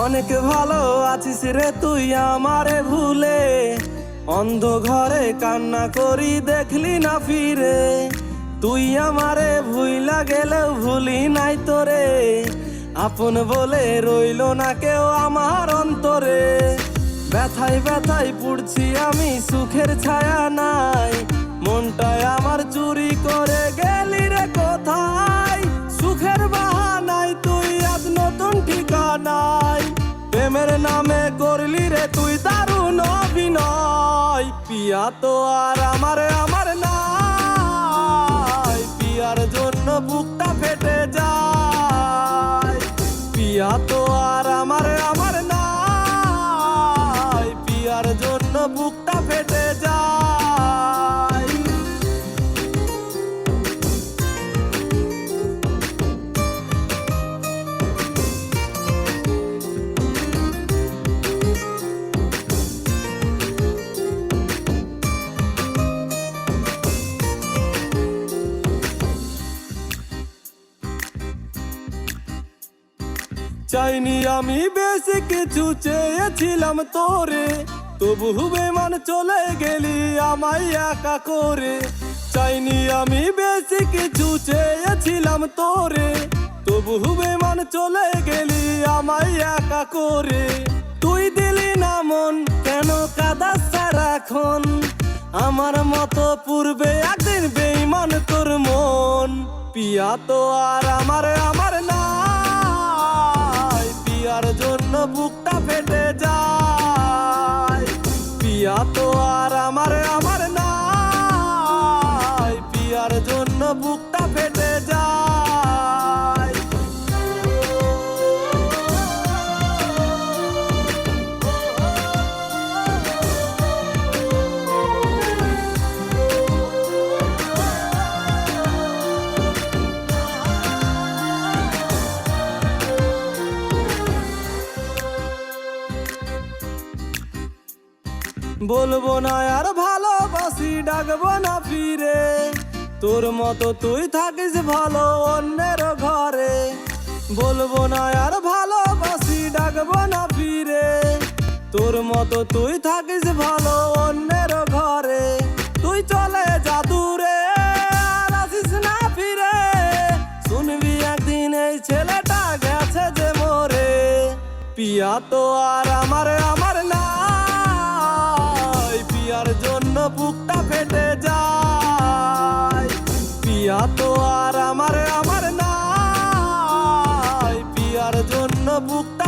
অনেক ভালো আছিস রে তুই আমারে ভুলে, অন্ধ ঘরে কান্না করি দেখলি না ফিরে। তুই আমারে ভুইলা গেলেও ভুলি নাই তোরে, আপন বলে রইল না কেউ আমার অন্তরে। ব্যথায় ব্যথায় পুড়ছি আমি, সুখের ছায়া নাই, মনটায় আমার চুরি করে গেলি রে কোথায়। সুখের বাহানায় তুই আজ নতুন ঠিকানায়, প্রেমের নামে করলি রে তুই দারুণ অভিনয়। পিয়া তো আর আমার নাই, পিয়ার জন্য বুকটা ফেটে যায়। পিয়া তো আর আমার নাই, পিয়ার জন্য বুকটা ফেটে যায়। চাইনি আমি বেশি কিছু, চেয়েছিলাম তোরে, তবু বেমান চলে গেলি আমায় একা করে। চাইনি আমি বেশি কিছু, চেয়েছিলাম তোরে, তবু বেমান চলে গেলি আমায় একা করে। তুই দিলি না মন, কেন কাঁদাস সারাক্ষণ, আমার মতো পূর্বে একদিন বেঈমান তোর মন। পিয়া তো আর আমার নাই, পিয়ার জন্য বুকটা ফেটে যায়। পিয়া তো আর আমার নাই, পিয়ার জন্য বুকটা ফেটে যায়। বলবো না আর ভালোবাসি, ডাকবো না ফিরে, তোর মতো তুই থাকিস ভালো অন্যের ঘরে। বলবো না আর ভালোবাসি, ডাকবো না ফিরে, তোর মতো তুই থাকিস ভালো অন্যের ঘরে। তুই চলে যা দূরে, আর আসিস না ফিরে, শুনবি একদিন এই ছেলেটা গেছে যে মরে। পিয়া তো আর আমার নাই, পিয়ার জন্য বুকটা ফেটে যায়। পিয়া তো আর আমার নাই, পিয়ার জন্য বুকটা